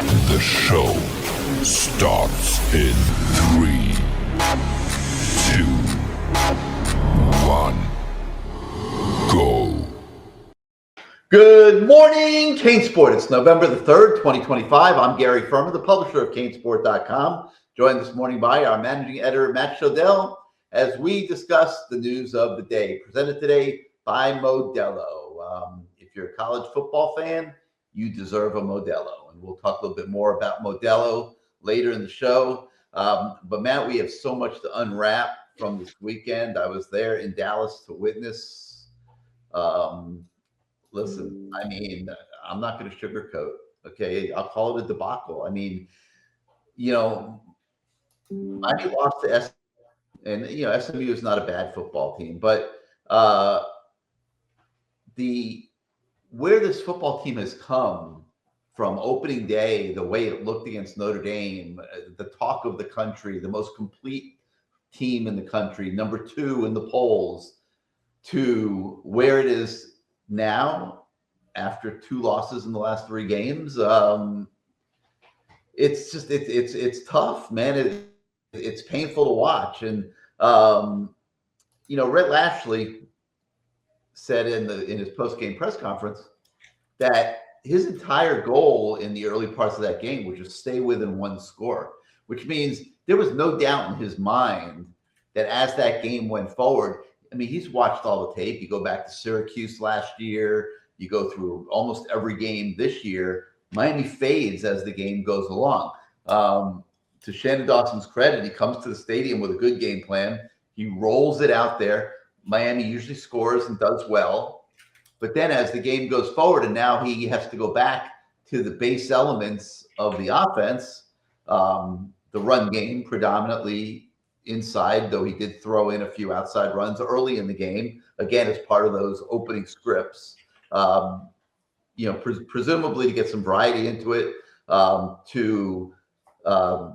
The show starts in 3, 2, 1, go. Good morning, CaneSport. It's November the 3rd, 2025. I'm Gary Ferman, the publisher of CaneSport.com, joined this morning by our managing editor, Matt Shodell, as we discuss the news of the day, presented today by Modelo. If you're a college football fan, you deserve a Modelo. And we'll talk a little bit more about Modelo later in the show. But Matt, we have so much to unwrap from this weekend. I was there in Dallas to witness. Listen, I mean, I'm not going to sugarcoat. Okay, I'll call it a debacle. I mean, Miami lost to SMU, and SMU is not a bad football team, but where this football team has come from opening day, the way it looked against Notre Dame, the talk of the country, the most complete team in the country, number 2 in the polls, to where it is now after 2 losses in the last 3 games. It's just it's tough, man. It's painful to watch. And Rhett Lashley said in his post-game press conference that his entire goal in the early parts of that game was just stay within 1 score, which means there was no doubt in his mind that as that game went forward, I mean, he's watched all the tape. You go back to Syracuse last year, you go through almost every game this year. Miami fades as the game goes along. To Shannon Dawson's credit, he comes to the stadium with a good game plan. He rolls it out there. Miami usually scores and does well. But then as the game goes forward, and now he has to go back to the base elements of the offense, the run game predominantly inside, though he did throw in a few outside runs early in the game, again, as part of those opening scripts, presumably to get some variety into it, to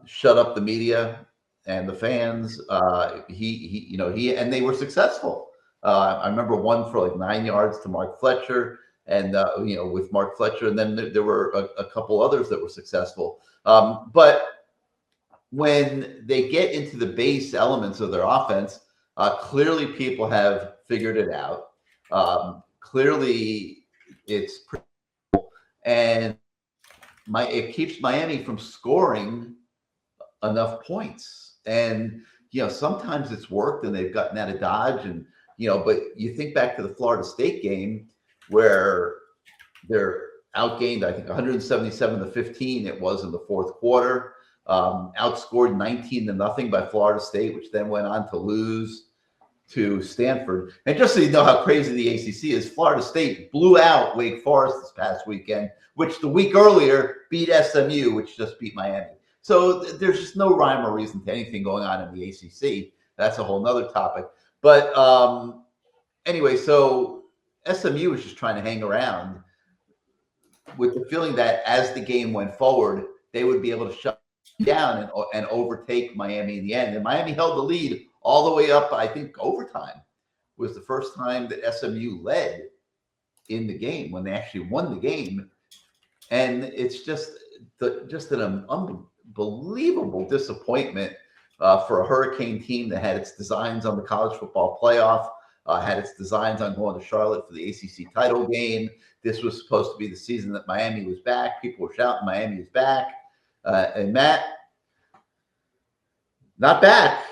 shut up the media and the fans. And they were successful. I remember one for like 9 yards to Mark Fletcher, and with Mark Fletcher, and then there were a couple others that were successful. But when they get into the base elements of their offense, clearly people have figured it out. Clearly, it's pretty cool. And it keeps Miami from scoring enough points. And sometimes it's worked, and they've gotten out of dodge, and but you think back to the Florida State game where they're outgained, I think 177-15 it was in the 4th quarter, outscored 19-0 by Florida State, which then went on to lose to Stanford. And just so you know how crazy the ACC is, Florida State blew out Wake Forest this past weekend, which the week earlier beat SMU, which just beat Miami. So there's just no rhyme or reason to anything going on in the ACC. That's a whole nother topic. But anyway, so SMU was just trying to hang around with the feeling that as the game went forward, they would be able to shut down and overtake Miami in the end. And Miami held the lead all the way up, I think, overtime. Was the first time that SMU led in the game, when they actually won the game. And it's just an unbelievable disappointment for a Hurricane team that had its designs on the college football playoff, had its designs on going to Charlotte for the ACC title game. This was supposed to be the season that Miami was back. People were shouting Miami is back. And Matt, not back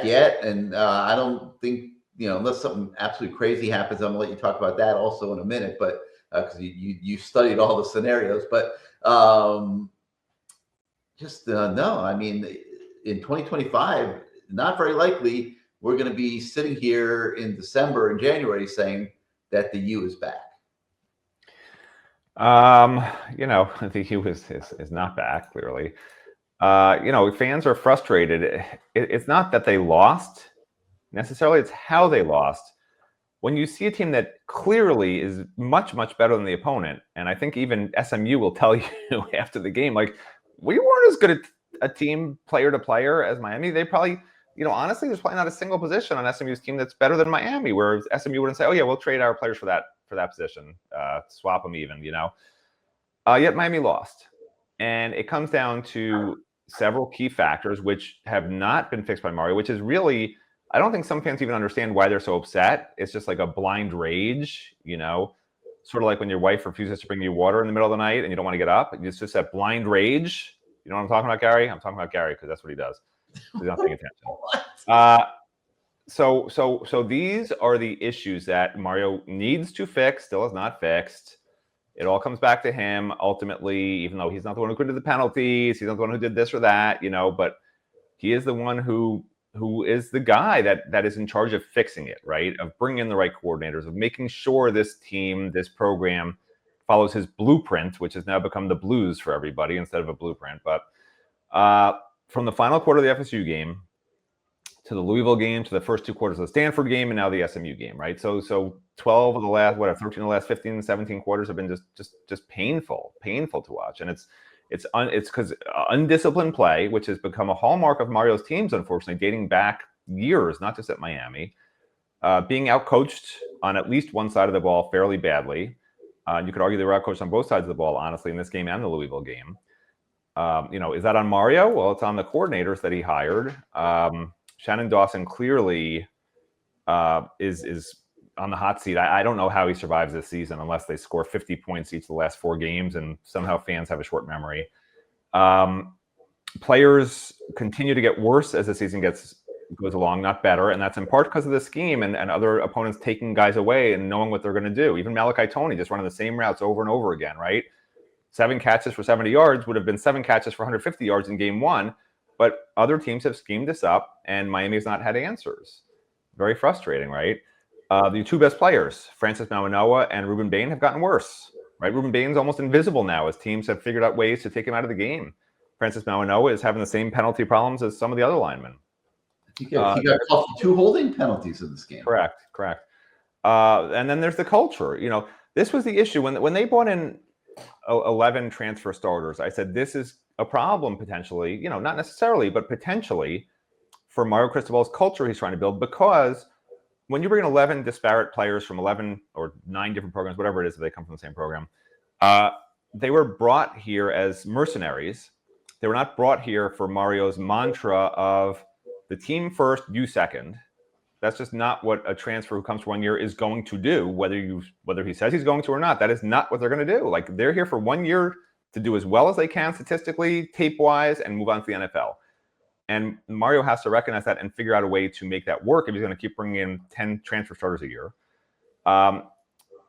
yet. And I don't think, unless something absolutely crazy happens, I'm going to let you talk about that also in a minute, but because you studied all the scenarios. But no, I mean, in 2025, not very likely we're going to be sitting here in December and January saying that the U is back. The U is not back, clearly. Fans are frustrated. It's not that they lost necessarily, it's how they lost. When you see a team that clearly is much, much better than the opponent, and I think even SMU will tell you after the game, like, we weren't as good a team player to player as Miami. They probably, honestly, there's probably not a single position on SMU's team that's better than Miami, where SMU wouldn't say, oh yeah, we'll trade our players for that position, swap them even, Yet Miami lost. And it comes down to several key factors which have not been fixed by Mario, which is really, I don't think some fans even understand why they're so upset. It's just like a blind rage, sort of like when your wife refuses to bring you water in the middle of the night and you don't want to get up. It's just that blind rage. You know what I'm talking about, Gary? I'm talking about Gary because that's what he does. He's not paying attention. So these are the issues that Mario needs to fix, still has not fixed. It all comes back to him ultimately, even though he's not the one who committed the penalties, he's not the one who did this or that, but he is the one who is the guy that is in charge of fixing it, right? Of bringing in the right coordinators, of making sure this team, this program follows his blueprint, which has now become the blues for everybody instead of a blueprint. But from the final quarter of the FSU game to the Louisville game, to the first 2 quarters of the Stanford game, and now the SMU game, right? So 12 of the last, 13 of the last 15, 17 quarters have been just painful to watch. And it's because undisciplined play, which has become a hallmark of Mario's teams, unfortunately, dating back years, not just at Miami, being outcoached on at least one side of the ball fairly badly. You could argue they were outcoached on both sides of the ball, honestly, in this game and the Louisville game. Is that on Mario? Well, it's on the coordinators that he hired. Shannon Dawson clearly is on the hot seat. I don't know how he survives this season unless they score 50 points each of the last 4 games, and somehow fans have a short memory. Players continue to get worse as the season goes along, not better, and that's in part because of the scheme and other opponents taking guys away and knowing what they're going to do. Even Malachi Toney just running the same routes over and over again, right? 7 catches for 70 yards would have been 7 catches for 150 yards in game 1. But other teams have schemed this up, and Miami has not had answers. Very frustrating, right? The 2 best players, Francis Mauanoa and Ruben Bain, have gotten worse, right? Ruben Bain's almost invisible now as teams have figured out ways to take him out of the game. Francis Mauanoa is having the same penalty problems as some of the other linemen. He got called for 2 holding penalties in this game. Correct. And then there's the culture. This was the issue. When they brought in 11 transfer starters, I said, this is a problem potentially, not necessarily, but potentially for Mario Cristobal's culture he's trying to build, because when you bring in 11 disparate players from 11 or 9 different programs, whatever it is, if they come from the same program, they were brought here as mercenaries. They were not brought here for Mario's mantra of the team first, you second. That's just not what a transfer who comes for 1 year is going to do, whether he says he's going to or not. That is not what they're going to do. Like, they're here for 1 year to do as well as they can statistically, tape-wise, and move on to the NFL. And Mario has to recognize that and figure out a way to make that work if he's going to keep bringing in 10 transfer starters a year. And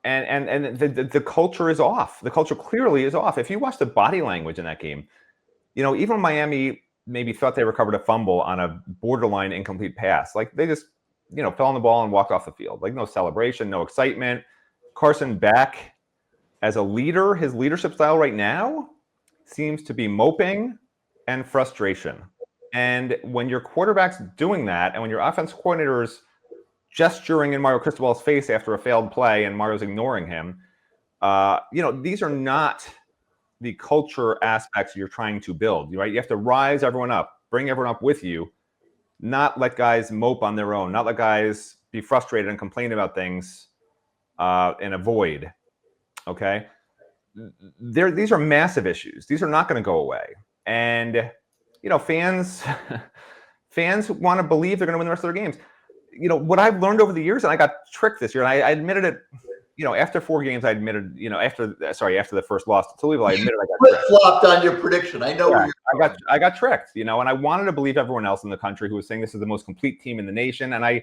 the culture is off. The culture clearly is off. If you watch the body language in that game, even when Miami maybe thought they recovered a fumble on a borderline incomplete pass, like they just, fell on the ball and walked off the field. Like, no celebration, no excitement. Carson Beck, as a leader, his leadership style right now seems to be moping and frustration. And when your quarterback's doing that, and when your offense coordinator's gesturing in Mario Cristobal's face after a failed play and Mario's ignoring him, these are not the culture aspects you're trying to build, right? You have to rise everyone up, bring everyone up with you, not let guys mope on their own, not let guys be frustrated and complain about things and avoid. Okay, these are massive issues. These are not going to go away, and fans want to believe they're going to win the rest of their games. What I've learned over the years, and I got tricked this year, and I admitted it. After 4 games, I admitted. After the first loss to Louisville, I admitted I got flip-flopped on your prediction. I know where you're I got tricked. And I wanted to believe everyone else in the country who was saying this is the most complete team in the nation, and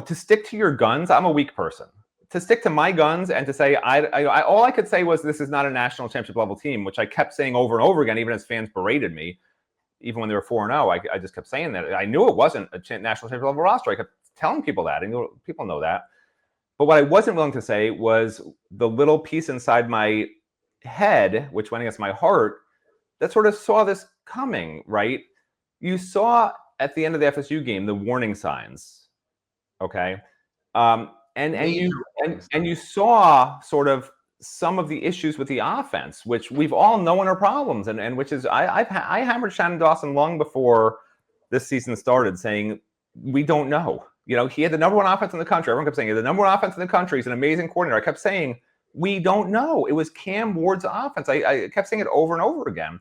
to stick to your guns. I'm a weak person. To stick to my guns and to say all I could say was this is not a national championship level team, which I kept saying over and over again, even as fans berated me, even when they were 4-0. I just kept saying that. I knew it wasn't a national championship level roster. I kept telling people that, and people know that. But what I wasn't willing to say was the little piece inside my head, which went against my heart, that sort of saw this coming, right? You saw at the end of the FSU game the warning signs, okay? And you saw sort of some of the issues with the offense, which we've all known are problems, and which is I hammered Shannon Dawson long before this season started, saying we don't know. He had the number 1 offense in the country. Everyone kept saying he had the number 1 offense in the country. He's an amazing coordinator. I kept saying We don't know. It was Cam Ward's offense. I kept saying it over and over again.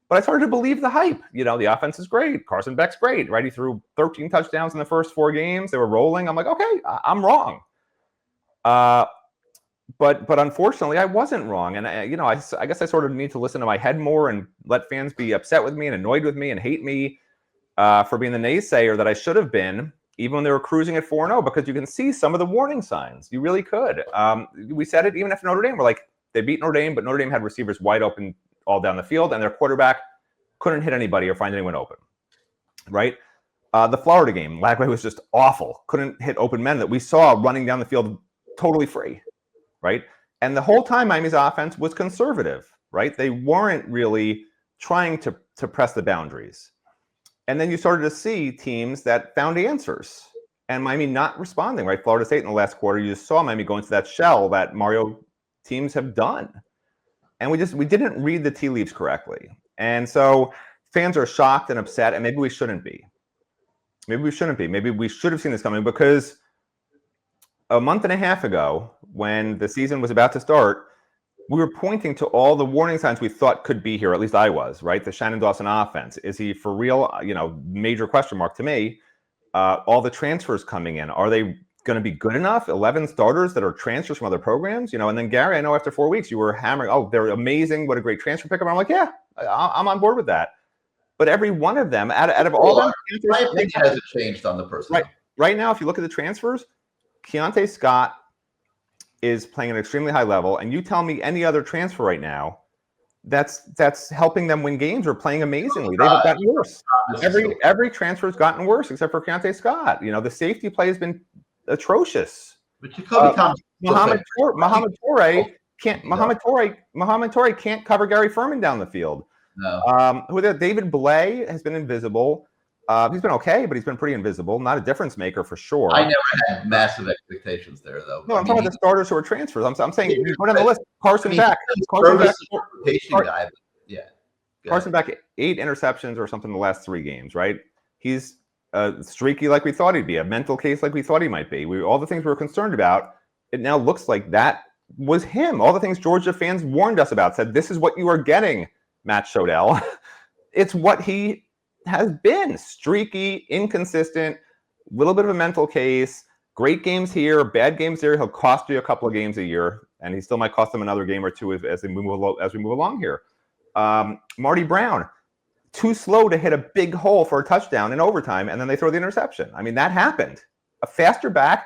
But I started to believe the hype. The offense is great. Carson Beck's great, right? He threw 13 touchdowns in the first 4 games. They were rolling. I'm like, okay, I'm wrong. But unfortunately, I wasn't wrong. And I guess I sort of need to listen to my head more and let fans be upset with me and annoyed with me and hate me for being the naysayer that I should have been, even when they were cruising at 4-0, because you can see some of the warning signs. You really could. We said it even after Notre Dame. We're like, they beat Notre Dame, but Notre Dame had receivers wide open all down the field, and their quarterback couldn't hit anybody or find anyone open, right? The Florida game, Lagway was just awful. Couldn't hit open men that we saw running down the field totally free, right? And the whole time Miami's offense was conservative, right? They weren't really trying to press the boundaries. And then you started to see teams that found answers and Miami not responding, right? Florida State in the last quarter, you just saw Miami go into that shell that Mario teams have done. And we didn't read the tea leaves correctly. And so fans are shocked and upset, and maybe we shouldn't be. Maybe we shouldn't be. Maybe we should have seen this coming, because a month and a half ago, when the season was about to start, we were pointing to all the warning signs we thought could be here. At least I was, right? The Shannon Dawson offense. Is he for real? Major question mark to me. All the transfers coming in. Are they going to be good enough? 11 starters that are transfers from other programs, and then Gary, I know after 4 weeks you were hammering, oh, they're amazing. What a great transfer pickup. I'm like, yeah, I'm on board with that. But every one of them, out of all them, my opinion hasn't changed on the person. Right now, if you look at the transfers, Keontae Scott is playing at an extremely high level, and you tell me any other transfer right now that's helping them win games or playing amazingly. They've gotten worse. Every transfer has gotten worse except for Keontae Scott. The safety play has been atrocious. But Jacoby Thomas, Mohamed Torrey can't cover Gary Ferman down the field. No. David Blay has been invisible. He's been okay, but he's been pretty invisible. Not a difference maker for sure. I never had massive expectations there, though. No, I'm talking about the starters who are transfers. I'm saying you put on the list. Carson Beck, Carson Beck, 8 interceptions or something in the last 3 games, right? He's streaky like we thought he'd be, a mental case like we thought he might be. All the things we were concerned about, it now looks like that was him. All the things Georgia fans warned us about, said, this is what you are getting, Matt Shodell. It's what he has been. Streaky, inconsistent, little bit of a mental case, great games here, bad games there. He'll cost you a couple of games a year, and he still might cost them another game or two as we move along here. Marty Brown, too slow to hit a big hole for a touchdown in overtime, and then they throw the interception. I mean, that happened. A faster back,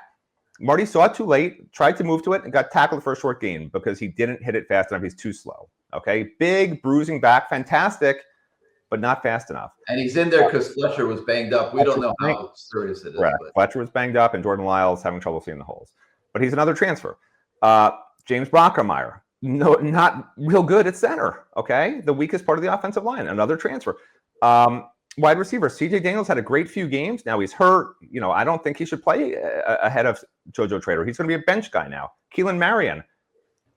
Marty saw it too late, tried to move to it, and got tackled for a short gain because he didn't hit it fast enough. He's too slow. Okay, big bruising back, fantastic, but not fast enough. And he's in there because Fletcher was banged up. We don't know how serious it is. Right. Fletcher was banged up, and Jordan Lyles having trouble seeing the holes. But he's another transfer. James Brockermeyer, not real good at center. Okay, the weakest part of the offensive line. Another transfer. Wide receiver C.J. Daniels had a great few games. Now he's hurt. I don't think he should play ahead of JoJo Trader. He's going to be a bench guy now. Keelan Marion,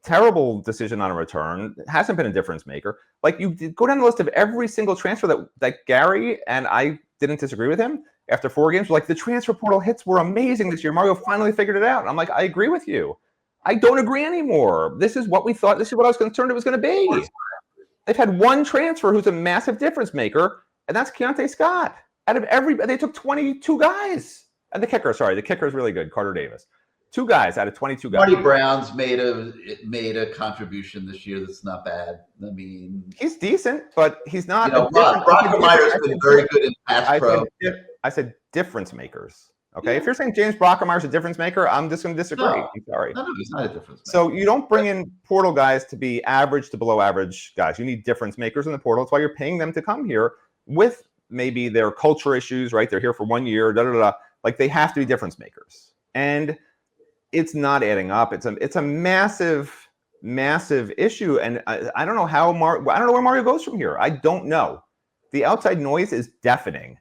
terrible decision on a return. Hasn't been a difference maker. Like, you go down the list of every single transfer that Gary and I didn't disagree with him after 4 games. Like, the transfer portal hits were amazing this year. Mario finally figured it out. And I'm like, I agree with you. I don't agree anymore. This is what we thought. This is what I was concerned it was going to be. They've had one transfer who's a massive difference maker, and that's Keontae Scott. Out of they took 22 guys. And the kicker is really good, Carter Davis. 2 guys out of 22 guys. Marty Brown's made a contribution this year that's not bad. I mean, he's decent, but he's not. Brockermeyer's been very good in pass pro. I said difference makers. Okay, if you're saying James Brockermeyer's a difference maker, I'm just going to disagree. No, I'm sorry. No, he's not a difference maker. So you don't bring in portal guys to be average to below average guys. You need difference makers in the portal. That's why you're paying them to come here with maybe their culture issues, right? They're here for 1 year, Like, they have to be difference makers. And it's not adding up. It's a massive, massive issue. And I don't know I don't know where Mario goes from here. I don't know. The outside noise is deafening.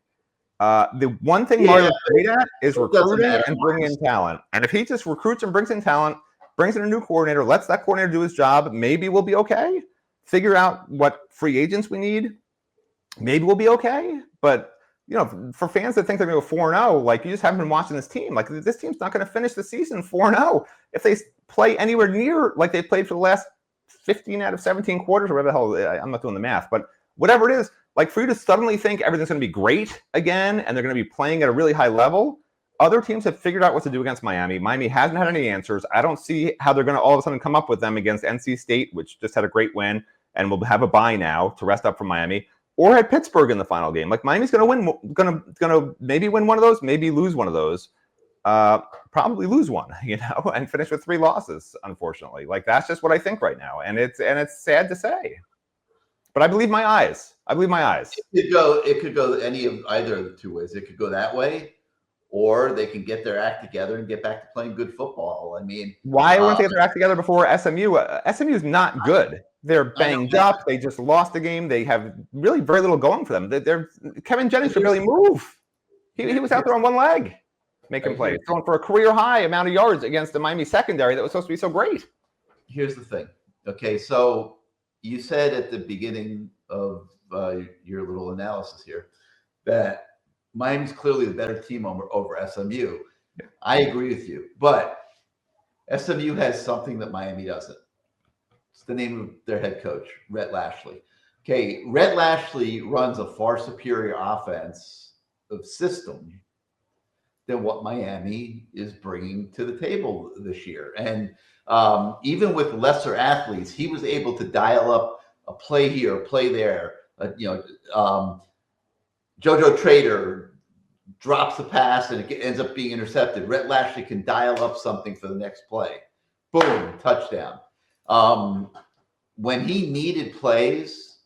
The one thing Mario's great at is recruiting and bringing in talent. And if he just recruits and brings in talent, brings in a new coordinator, lets that coordinator do his job, maybe we'll be okay. Figure out what free agents we need, maybe we'll be okay. But you know, for fans that think they're going to go 4-0, like you just haven't been watching this team. Like this team's not going to finish the season 4-0 if they play anywhere near like they played for the last 15 out of 17 quarters or whatever the hell. I'm not doing the math, but whatever it is, like for you to suddenly think everything's going to be great again and they're going to be playing at a really high level. Other teams have figured out what to do against Miami. Miami hasn't had any answers. I don't see how they're going to all of a sudden come up with them against NC State, which just had a great win and will have a bye now to rest up from Miami. Or at Pittsburgh in the final game. Like Miami's going to win, going to maybe win one of those, maybe lose one of those, probably lose one, you know, and finish with 3 losses. Unfortunately, like that's just what I think right now, and it's sad to say, but I believe my eyes. I believe my eyes. It could go any of either of the 2 ways. It could go that way, or they can get their act together and get back to playing good football. I mean, why wouldn't they get their act together before SMU? SMU is not good. They're banged up. They just lost the game. They have really very little going for them. Kevin Jennings could barely move. He was out there on one leg making plays, throwing for a career high amount of yards against the Miami secondary that was supposed to be so great. Here's the thing. Okay, so you said at the beginning of your little analysis here that Miami's clearly the better team over SMU. Yeah. I agree with you, but SMU has something that Miami doesn't. It's the name of their head coach, Rhett Lashley. Okay, Rhett Lashley runs a far superior offense of system than what Miami is bringing to the table this year. And even with lesser athletes, he was able to dial up a play here, a play there. JoJo Trader drops the pass and it ends up being intercepted. Rhett Lashley can dial up something for the next play. Boom, touchdown. When he needed plays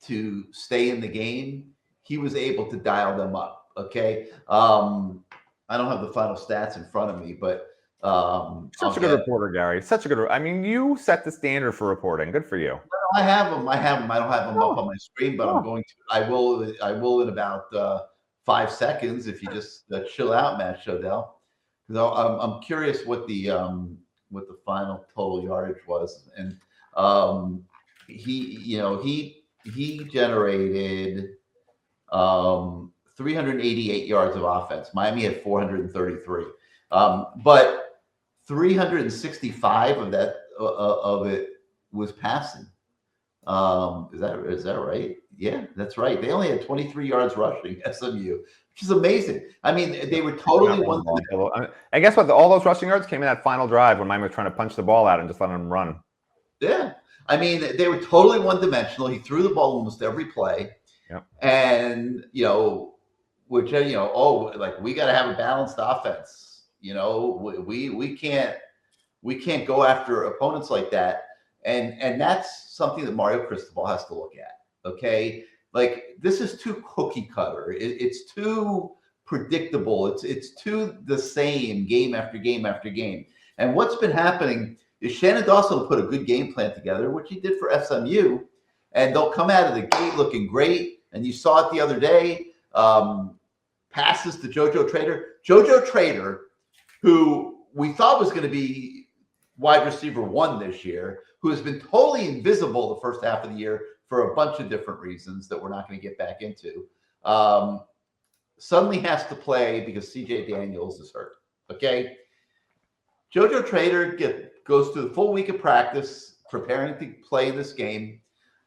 to stay in the game, he was able to dial them up. Okay. I don't have the final stats in front of me, but such a good reporter, Gary. Such a good. I mean, you set the standard for reporting. Good for you. I have them. I don't have them up on my screen, but I'm going to. I will in about 5 seconds if you just chill out, Matt Shodell, because I'm curious what the final total yardage was, and he generated 388 yards of offense. Miami had 433, but 365 of that of it was passing. Is that right? Yeah, that's right. They only had 23 yards rushing, SMU, which is amazing. I mean, they were totally one. And guess what? All those rushing yards came in that final drive when Miami was trying to punch the ball out and just let them run. Yeah. I mean, they were totally one-dimensional. He threw the ball almost every play. Yep. And, we got to have a balanced offense. We can't go after opponents like that. And that's something that Mario Cristobal has to look at. Okay. Like this is too cookie cutter. It's too predictable. It's too the same game after game after game. And what's been happening is Shannon Dawson will put a good game plan together, which he did for SMU, and they'll come out of the gate looking great. And you saw it the other day. Passes to JoJo Trader. JoJo Trader, who we thought was going to be wide receiver 1 this year, who has been totally invisible the first half of the year for a bunch of different reasons that we're not going to get back into, suddenly has to play because CJ Daniels is hurt. Okay. JoJo Trader goes through the full week of practice, preparing to play this game.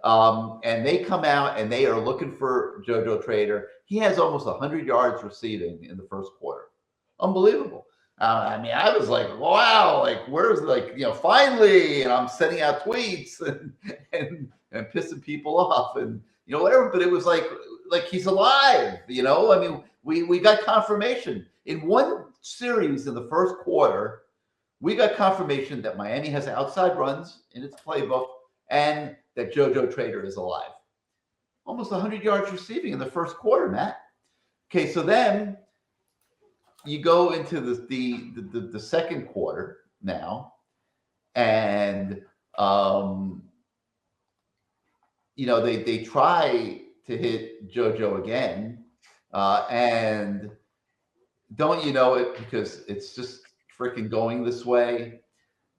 And they come out and they are looking for JoJo Trader. He has almost 100 yards receiving in the first quarter. Unbelievable. I mean, I was like, wow, like, where's finally, and I'm sending out tweets and pissing people off and, whatever. But it was like he's alive, I mean, we got confirmation in one series in the first quarter. We got confirmation that Miami has outside runs in its playbook and that JoJo Trader is alive. Almost 100 yards receiving in the first quarter, Matt. Okay, so then you go into the second quarter now, and they try to hit JoJo again, and don't you know it, because it's just freaking going this way.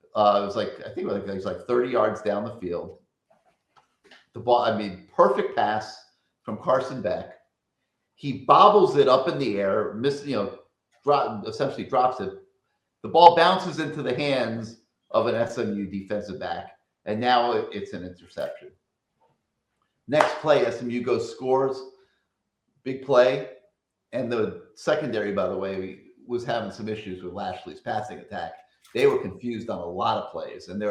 It was like, I think it was like 30 yards down the field. The ball, perfect pass from Carson Beck. He bobbles it up in the air, essentially drops it. The ball bounces into the hands of an SMU defensive back, and now it's an interception. Next play, SMU scores, big play, and the secondary, by the way, was having some issues with Lashley's passing attack. They were confused on a lot of plays, and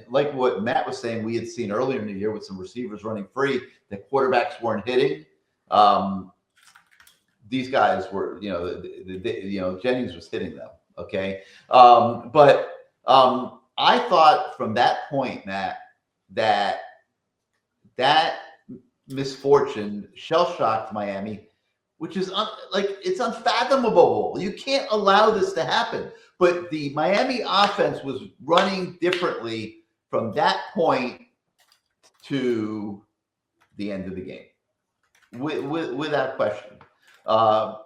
like what Matt was saying, we had seen earlier in the year with some receivers running free, the quarterbacks weren't hitting. These guys were, Jennings was hitting them. Okay, but I thought from that point, Matt, that misfortune shell-shocked Miami, which is it's unfathomable. You can't allow this to happen. But the Miami offense was running differently from that point to the end of the game, without question.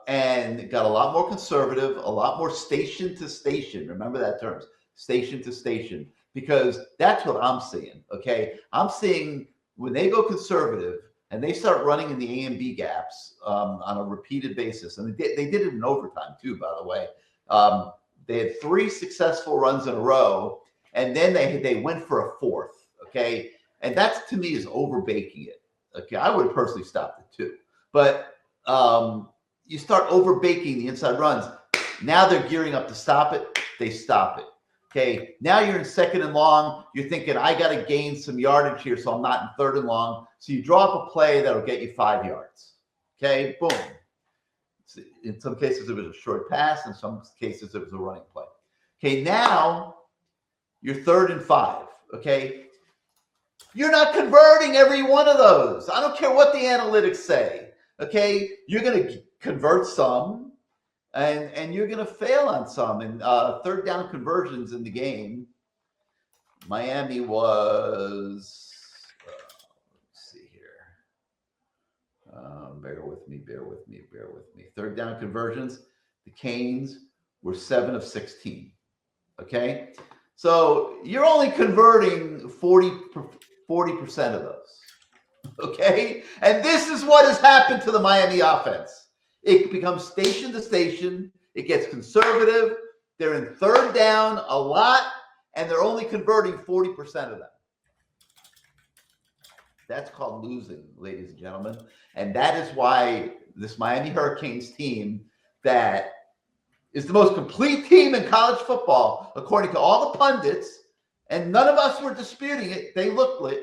And got a lot more conservative, a lot more station to station. Remember that term, station to station, because that's what I'm seeing. Okay, I'm seeing when they go conservative and they start running in the A and B gaps on a repeated basis, and they did it in overtime too, by the way. They had 3 successful runs in a row, and then they went for a 4th. Okay, and that's, to me, is overbaking it. Okay, I would have personally stopped it too, but you start overbaking the inside runs. Now they're gearing up to stop it. They stop it. Okay, now you're in 2nd and long. You're thinking, I got to gain some yardage here, so I'm not in 3rd and long. So you draw up a play that'll get you 5 yards. Okay, boom. In some cases, it was a short pass. In some cases, it was a running play. Okay, now you're 3rd and 5. Okay, you're not converting every one of those. I don't care what the analytics say. Okay, you're going to convert some, and you're going to fail on some. And 3rd down conversions in the game, Miami was, let's see here. Bear with me. 3rd down conversions, the Canes were 7 of 16. Okay, so you're only converting 40% of those. Okay, and this is what has happened to the Miami offense. It becomes station to station. It gets conservative. They're in 3rd down a lot, and they're only converting 40% of them. That's called losing, ladies and gentlemen. And that is why this Miami Hurricanes team, that is the most complete team in college football, according to all the pundits, and none of us were disputing it, they looked lit,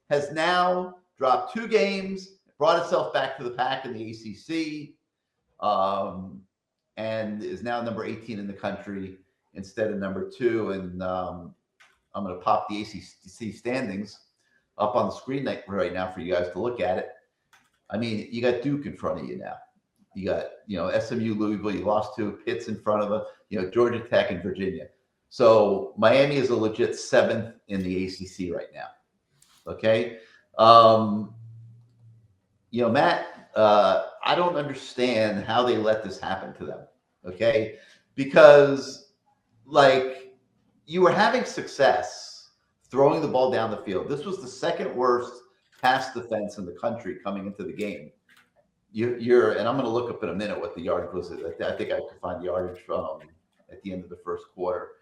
has now dropped 2 games, brought itself back to the pack in the ACC, and is now number 18 in the country instead of number 2. And I'm going to pop the ACC standings up on the screen right now for you guys to look at it. I mean, you got Duke in front of you now. You got, SMU, Louisville, you lost to. Pitt's in front of them, Georgia Tech and Virginia. So Miami is a legit 7th in the ACC right now. Okay. Matt, I don't understand how they let this happen to them. Okay. Because you were having success throwing the ball down the field. This was the 2nd worst pass defense in the country coming into the game. And I'm going to look up in a minute what the yardage was. I think I could find the yardage from at the end of the 1st quarter.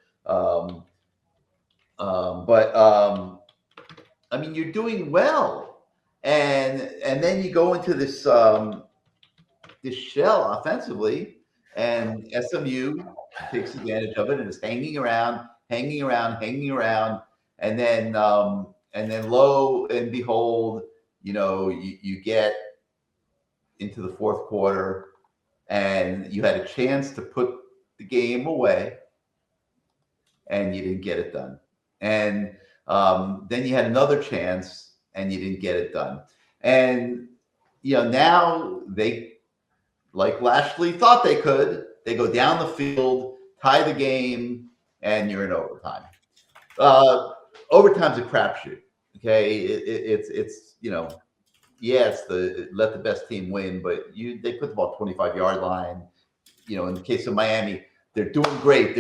I mean, you're doing well, and then you go into this shell offensively, and SMU takes advantage of it and is hanging around, and then lo and behold, you get into the 4th quarter, and you had a chance to put the game away, and you didn't get it done. And then you had another chance, and you didn't get it done. And now they, like Lashley thought they could, they go down the field, tie the game, and you're in overtime. Overtime's a crapshoot. Okay, it's it's the let the best team win, but they put the ball 25-yard line. In the case of Miami, they're doing great.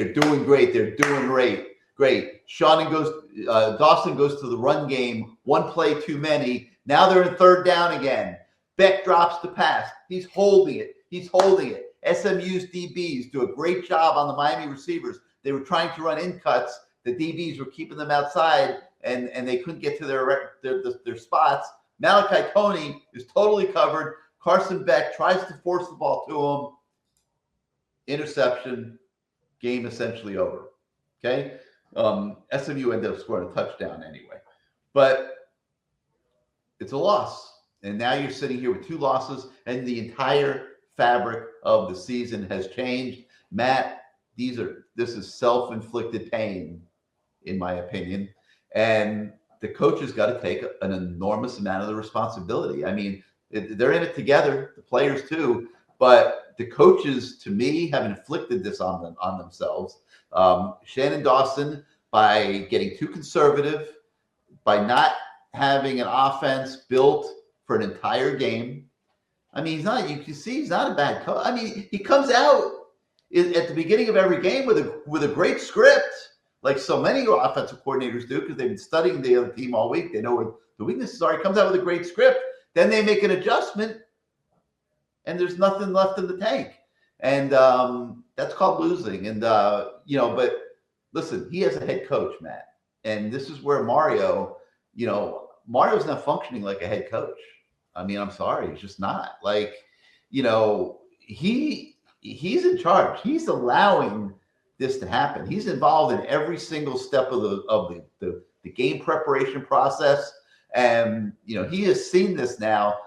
Great. Dawson goes to the run game. 1 play too many. Now they're in 3rd down again. Beck drops the pass. He's holding it. SMU's DBs do a great job on the Miami receivers. They were trying to run in cuts. The DBs were keeping them outside, and they couldn't get to their spots. Malachi Tony is totally covered. Carson Beck tries to force the ball to him. Interception. Game essentially over. Okay? SMU ended up scoring a touchdown anyway. But it's a loss. And now you're sitting here with 2 losses, and the entire fabric of the season has changed. Matt, this is self-inflicted pain, in my opinion. And the coaches got to take an enormous amount of the responsibility. I mean, they're in it together, the players too, but the coaches, to me, have inflicted this on themselves. Shannon Dawson, by getting too conservative, by not having an offense built for an entire game. I mean, you can see he's not a bad coach. I mean, he comes out at the beginning of every game with a great script, like so many offensive coordinators do, because they've been studying the other team all week. They know where the weaknesses are. He comes out with a great script. Then they make an adjustment, and there's nothing left in the tank. And that's called losing. And, but listen, he has a head coach, Matt. And this is where Mario's not functioning like a head coach. I mean, I'm sorry, he's just not. Like, he's in charge. He's allowing this to happen. He's involved in every single step of the game preparation process. And, he has seen this now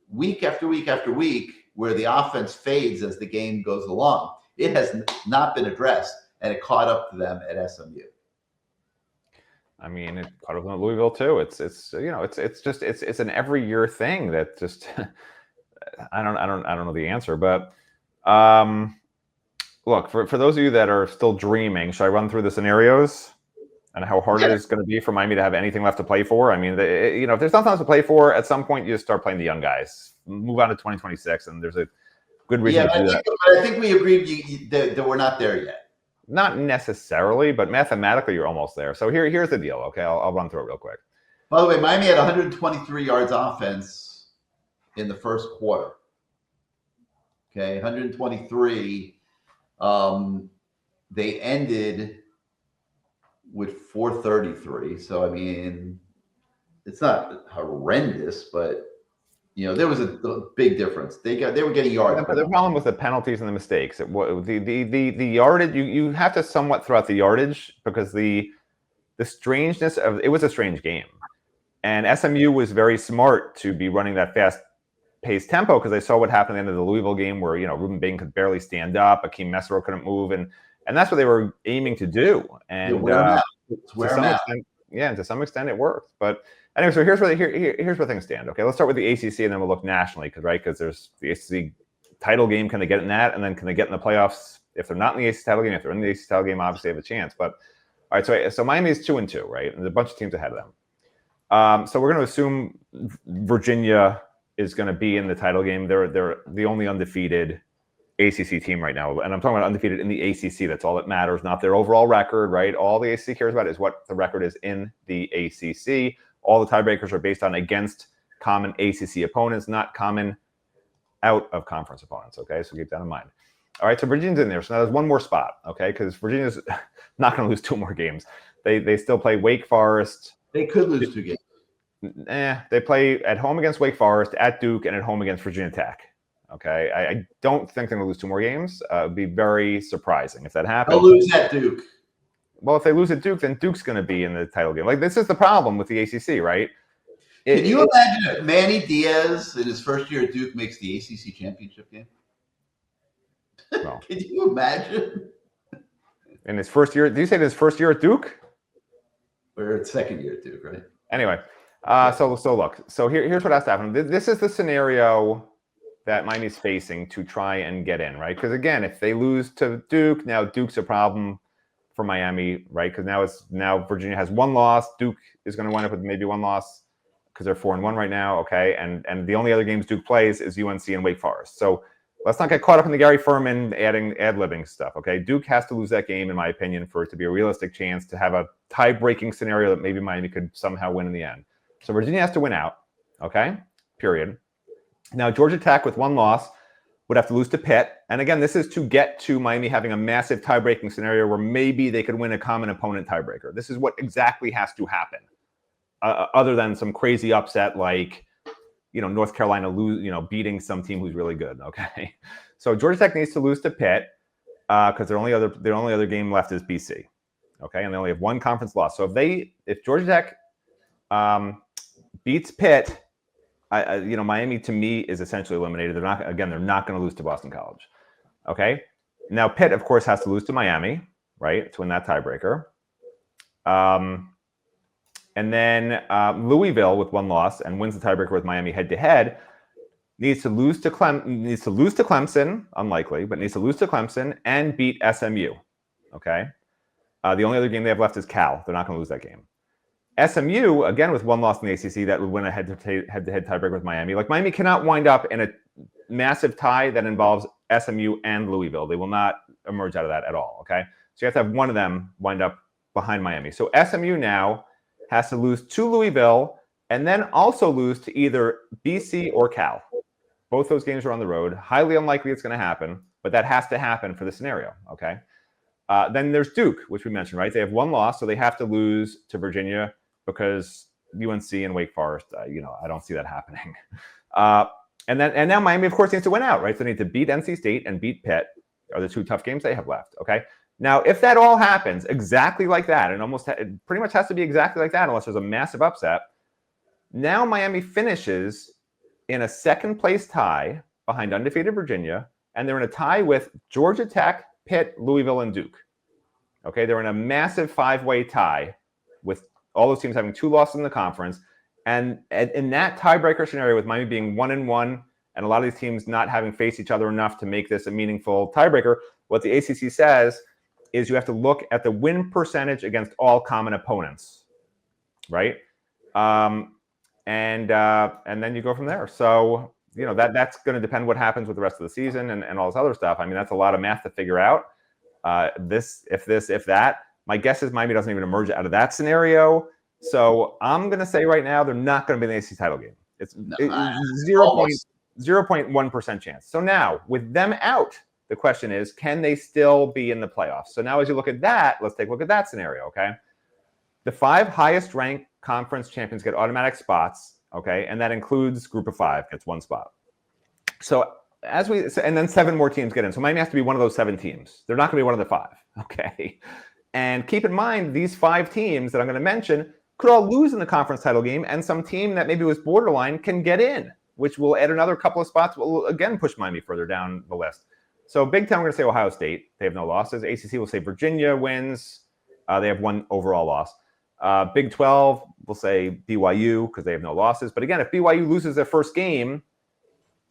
week after week after week, where the offense fades as the game goes along. It has not been addressed, and it caught up to them at SMU. I mean, it caught up in Louisville too. It's an every year thing that just I don't know the answer, but look, for those of you that are still dreaming, should I run through the scenarios and how hard it is going to be for Miami to have anything left to play for? I mean, if there's nothing else to play for, at some point you just start playing the young guys. Move on to 2026, and there's a good reason to do that. I think we agreed that we're not there yet. Not necessarily, but mathematically you're almost there. So here's the deal. Okay, I'll run through it real quick. By the way, Miami had 123 yards offense in the first quarter. Okay, 123. They ended with 433. So I mean, it's not horrendous, but there was a big difference. They were getting yards. But the problem with the penalties and the mistakes, the yardage, you have to somewhat throw out the yardage, because the strangeness of it was a strange game, and SMU was very smart to be running that fast-paced tempo, because they saw what happened at the end of the Louisville game, where Ruben Bain could barely stand up, Akeem Mesero couldn't move, and that's what they were aiming to do. And to some extent, it worked, but. Anyway, so here's where things stand. Okay, let's start with the ACC, and then we'll look nationally, because there's the ACC title game. Can they get in that, and then can they get in the playoffs? If they're not in the ACC title game, if they're in the ACC title game, obviously they have a chance. But all right, so Miami is 2-2, right? And there's a bunch of teams ahead of them. So we're going to assume Virginia is going to be in the title game. They're the only undefeated ACC team right now, and I'm talking about undefeated in the ACC. That's all that matters, not their overall record, right? All the ACC cares about is what the record is in the ACC. All the tiebreakers are based on against common ACC opponents, not common out of conference opponents. Okay, so keep that in mind. All right, so Virginia's in there. So now there's one more spot, okay, because Virginia's not going to lose 2 more games. They still play Wake Forest. They could lose 2 games. They play at home against Wake Forest, at Duke, and at home against Virginia Tech. Okay, I don't think they're going to lose 2 more games. It would be very surprising if that happens. They'll lose at Duke. Well, if they lose at Duke, then Duke's going to be in the title game. Like, this is the problem with the ACC, right? Can you imagine if Manny Diaz, in his first year at Duke, makes the ACC championship game? No. Can you imagine? In his first year, did you say his first year at Duke? Or second year at Duke, right? Anyway, so look. So here's what has to happen. This is the scenario that Miami's facing to try and get in, right? Because again, if they lose to Duke, now Duke's a problem for Miami, right? Because now Virginia has 1 loss. Duke is going to wind up with maybe 1 loss because they're 4-1 right now, okay? And the only other games Duke plays is UNC and Wake Forest. So let's not get caught up in the Gary Ferman ad-libbing stuff, okay? Duke has to lose that game, in my opinion, for it to be a realistic chance to have a tie-breaking scenario that maybe Miami could somehow win in the end. So Virginia has to win out, okay? Period. Now, Georgia Tech with one loss would have to lose to Pitt. And again, this is to get to Miami having a massive tie-breaking scenario where maybe they could win a common opponent tiebreaker. This is what exactly has to happen, other than some crazy upset like, North Carolina beating some team who's really good. Okay, so Georgia Tech needs to lose to Pitt because their only other game left is BC. Okay, and they only have one conference loss. So if Georgia Tech beats Pitt, Miami to me is essentially eliminated. They're not going to lose to Boston College. Okay. Now Pitt, of course, has to lose to Miami, right, to win that tiebreaker. And then Louisville with one loss and wins the tiebreaker with Miami head-to-head. Needs to lose to Clemson, unlikely, but needs to lose to Clemson and beat SMU. Okay. The only other game they have left is Cal. They're not going to lose that game. SMU, again, with one loss in the ACC, that would win a head-to-head tiebreaker with Miami. Like, Miami cannot wind up in a massive tie that involves SMU and Louisville. They will not emerge out of that at all, okay? So you have to have one of them wind up behind Miami. So SMU now has to lose to Louisville and then also lose to either BC or Cal. Both those games are on the road. Highly unlikely it's going to happen, but that has to happen for the scenario, okay? Then there's Duke, which we mentioned, right? They have one loss, so they have to lose to Virginia because UNC and Wake Forest, I don't see that happening. And now Miami, of course, needs to win out, right? So they need to beat NC State and beat Pitt are the two tough games they have left, okay? Now, if that all happens exactly like that, and it pretty much has to be exactly like that unless there's a massive upset, now Miami finishes in a second-place tie behind undefeated Virginia, and they're in a tie with Georgia Tech, Pitt, Louisville, and Duke. Okay, they're in a massive five-way tie with all those teams having two losses in the conference. And in that tiebreaker scenario with Miami being 1-1 and a lot of these teams not having faced each other enough to make this a meaningful tiebreaker, what the ACC says is you have to look at the win percentage against all common opponents, right? And then you go from there. So, that's going to depend what happens with the rest of the season and all this other stuff. I mean, that's a lot of math to figure out. If that. My guess is Miami doesn't even emerge out of that scenario. So I'm going to say right now they're not going to be in the ACC title game. It's 0.1% chance. So now, with them out, the question is, can they still be in the playoffs? So now as you look at that, let's take a look at that scenario, okay? The 5 highest-ranked conference champions get automatic spots, okay? And that includes group of 5 gets 1 spot. So and then 7 more teams get in. So Miami has to be one of those 7 teams. They're not going to be one of the 5, okay? And keep in mind, these 5 teams that I'm going to mention could all lose in the conference title game, and some team that maybe was borderline can get in, which will add another couple of spots. Will again push Miami further down the list. So Big Ten, we're going to say Ohio State. They have no losses. ACC will say Virginia wins. They have 1 overall loss. Big 12, we'll say BYU because they have no losses. But again, if BYU loses their first game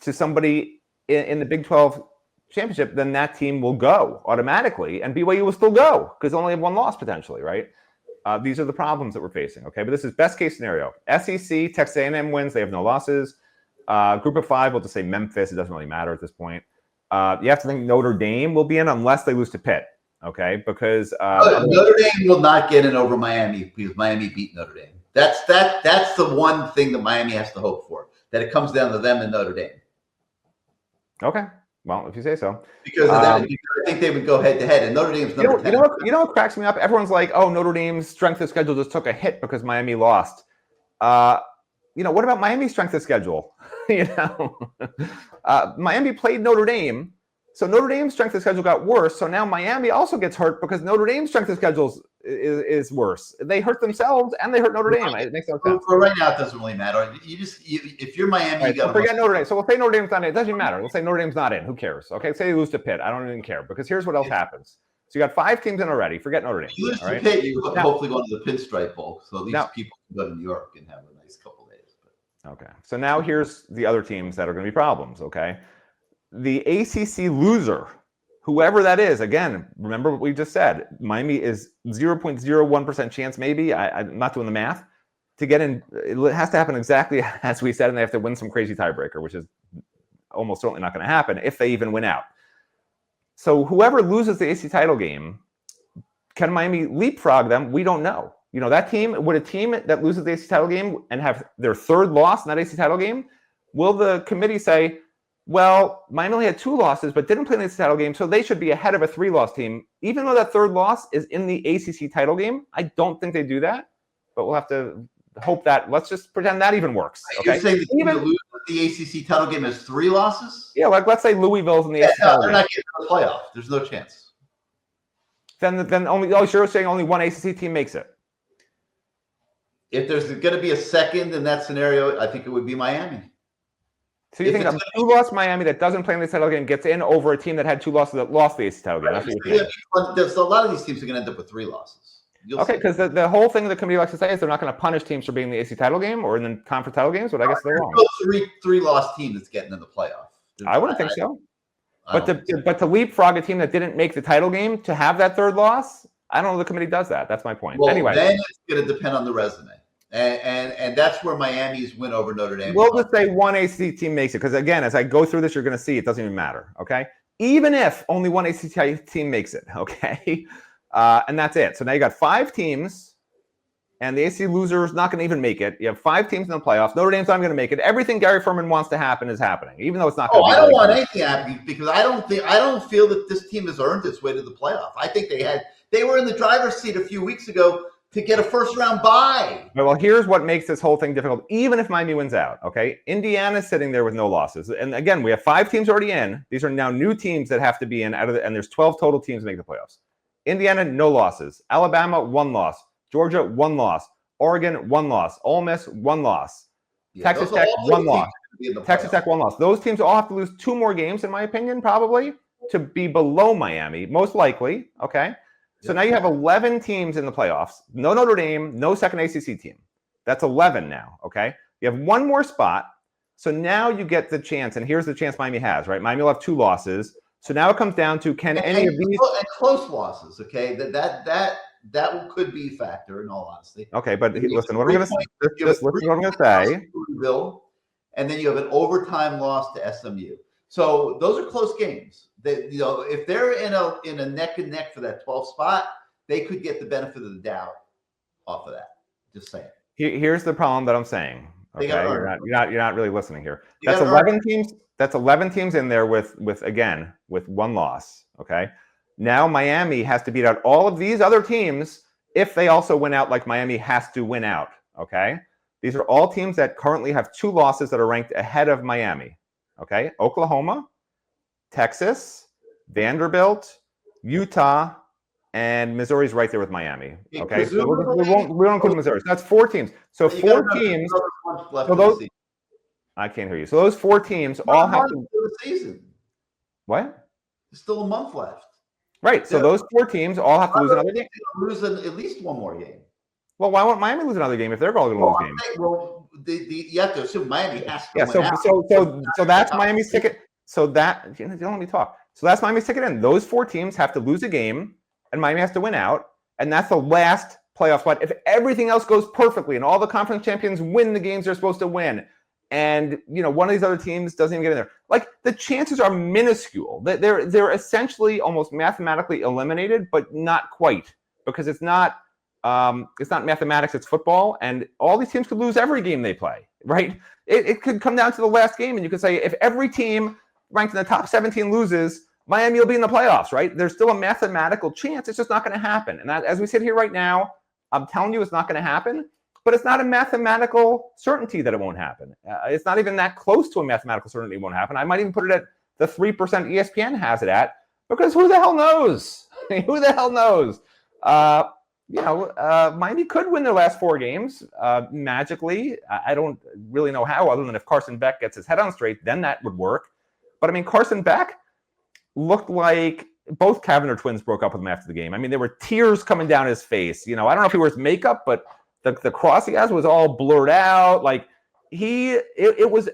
to somebody in the Big 12 championship, then that team will go automatically, and BYU will still go because they only have 1 loss potentially, right? These are the problems that we're facing, okay? But this is best case scenario. SEC, Texas A&M wins. They have no losses. Group of 5, we'll just say Memphis. It doesn't really matter at this point. You have to think Notre Dame will be in unless they lose to Pitt, okay? Because Notre Dame will not get in over Miami because Miami beat Notre Dame. That's the one thing that Miami has to hope for, that it comes down to them and Notre Dame. Okay. Well, if you say so. Because of that, I think they would go head-to-head, and Notre Dame's number 10. You know what cracks me up? Everyone's like, oh, Notre Dame's strength of schedule just took a hit because Miami lost. What about Miami's strength of schedule? Miami played Notre Dame, so Notre Dame's strength of schedule got worse. So now Miami also gets hurt because Notre Dame's strength of schedule is worse. They hurt themselves and they hurt Notre Dame. It makes no sense. For right now, it doesn't really matter. If you're Miami, right, you got to forget Notre Dame. So we'll say Notre Dame's not in. It doesn't matter. We'll say Notre Dame's not in. Who cares? Okay, say you lose to Pitt. I don't even care because here's what else happens. So you got 5 teams in already. Forget Notre Dame. You lose to Pitt, you hopefully go to the Pinstripe Bowl. So these people can go to New York and have a nice couple days. Okay. So now here's the other teams that are going to be problems, okay? The ACC loser, whoever that is, again, remember what we just said. Miami is 0.01% chance maybe, I'm not doing the math, to get in. It has to happen exactly as we said, and they have to win some crazy tiebreaker, which is almost certainly not going to happen if they even win out. So whoever loses the ACC title game, can Miami leapfrog them? We don't know. That team, would a team that loses the ACC title game and have their 3rd loss in that ACC title game, will the committee say, well, Miami only had 2 losses, but didn't play in the ACC title game, so they should be ahead of a 3-loss team, even though that 3rd loss is in the ACC title game? I don't think they do that, but we'll have to hope that. Let's just pretend that even works. Okay? You're saying the team that loses the ACC title game has 3 losses? Yeah, like let's say Louisville's in the ACC title they're game. not getting to the playoff. There's no chance. Then only, oh, you're saying only one ACC team makes it. If there's going to be a second in that scenario, I think it would be Miami. So you think a 2-loss Miami that doesn't play in the title game gets in over a team that had 2 losses that lost the ACC title game? That's what you're saying. There's a lot of these teams are going to end up with 3 losses. Okay, because the whole thing the committee likes to say is they're not going to punish teams for being in the ACC title game or in the conference title games, but I guess they're wrong. Three-loss team that's getting in the playoff. I wouldn't think so. But to leapfrog a team that didn't make the title game to have that 3rd loss, I don't know if the committee does that. That's my point. Well, anyway, then it's going to depend on the resume. And that's where Miami's win over Notre Dame. We'll just say one ACC team makes it. Because again, as I go through this, you're going to see it doesn't even matter. Okay. Even if only one ACC team makes it. Okay. And that's it. So now you got 5 teams, and the ACC loser is not going to even make it. You have 5 teams in the playoffs. Notre Dame's not going to make it. Everything Gary Ferman wants to happen is happening, even though it's not. I don't want anything happening because I don't feel that this team has earned its way to the playoff. I think they were in the driver's seat a few weeks ago to get a first-round bye. Well, here's what makes this whole thing difficult, even if Miami wins out, okay? Indiana's sitting there with no losses. And again, we have 5 teams already in. These are now new teams that have to be in, and there's 12 total teams to make the playoffs. Indiana, no losses. Alabama, 1 loss. Georgia, 1 loss. Oregon, 1 loss. Ole Miss, 1 loss. Yeah, Texas Tech, 1 loss. Texas Tech, 1 loss. Those teams all have to lose 2 more games, in my opinion, probably, to be below Miami, most likely, okay? So now you have 11 teams in the playoffs. No Notre Dame, no second ACC team. That's 11 now, okay? You have 1 more spot. So now you get the chance, and here's the chance Miami has, right? Miami will have 2 losses. So now it comes down to any of these and close losses, okay? That could be a factor in all honesty. Okay, but listen, what I'm going to say. Just listen what I'm going to say. And then you have an overtime loss to SMU. So those are close games. If they're in a neck and neck for that 12th spot, they could get the benefit of the doubt off of that. Just saying. Here's the problem that I'm saying. Okay, you're not really listening here. That's 11 teams. That's 11 teams in there with 1 loss. Okay. Now Miami has to beat out all of these other teams if they also win out, like Miami has to win out. Okay. These are all teams that currently have 2 losses that are ranked ahead of Miami. Okay. Oklahoma, Texas, Vanderbilt, Utah, and Missouri's right there with Miami. Okay. So we don't include Missouri. So that's 4 teams. So 4 teams. So those, I can't hear you. So those 4 teams all have to. The season. What? There's still a month left. Right. So those 4 teams all have to lose another game. Lose at least 1 more game. Well, why won't Miami lose another game if they're all going to lose games? Well, you have to assume Miami has to. Yeah. So that's Miami's ticket. So that you don't let me talk. So that's Miami's ticket in. Those 4 teams have to lose a game, and Miami has to win out, and that's the last playoff spot. If everything else goes perfectly and all the conference champions win the games they're supposed to win, and one of these other teams doesn't even get in there, like the chances are minuscule. They're essentially almost mathematically eliminated, but not quite, because it's not mathematics, it's football, and all these teams could lose every game they play, right? It could come down to the last game, and you could say if every team ranked in the top 17 loses, Miami will be in the playoffs, right? There's still a mathematical chance. It's just not going to happen. And that, as we sit here right now, I'm telling you it's not going to happen, but it's not a mathematical certainty that it won't happen. It's not even that close to a mathematical certainty it won't happen. I might even put it at the 3% ESPN has it at, because who the hell knows? Who the hell knows? Miami could win their last 4 games magically. I don't really know how, other than if Carson Beck gets his head on straight, then that would work. But I mean, Carson Beck looked like both Cavanagh twins broke up with him after the game. I mean, there were tears coming down his face. I don't know if he wears makeup, but the cross he has was all blurred out. Like it was.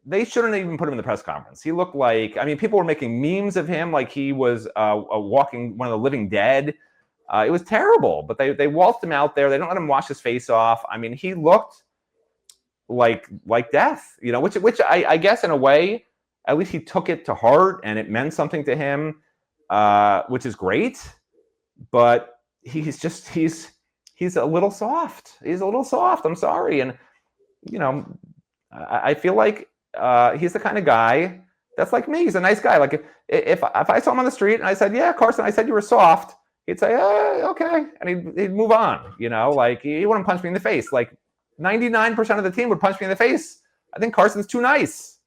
They shouldn't even put him in the press conference. He looked like, people were making memes of him like he was walking one of the living dead. It was terrible, but they waltzed him out there. They don't let him wash his face off. He looked like death, which I guess in a way, at least he took it to heart and it meant something to him, which is great. But he's a little soft. He's a little soft. I'm sorry. And, I feel like he's the kind of guy that's like me. He's a nice guy. Like if I saw him on the street and I said, "Yeah, Carson, I said you were soft," he'd say, "Okay," and he'd move on. Like he wouldn't punch me in the face. Like 99% of the team would punch me in the face. I think Carson's too nice.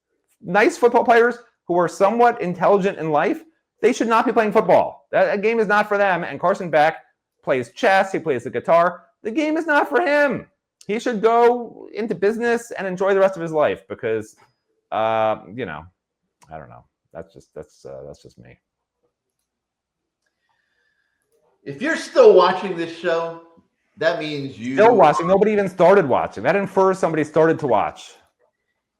Nice football players who are somewhat intelligent in life, they should not be playing football. That game is not for them. And Carson Beck plays chess. He plays the guitar. The game is not for him. He should go into business and enjoy the rest of his life because, I don't know. That's just me. If you're still watching this show, that means you still watching. Nobody even started watching. That infers somebody started to watch.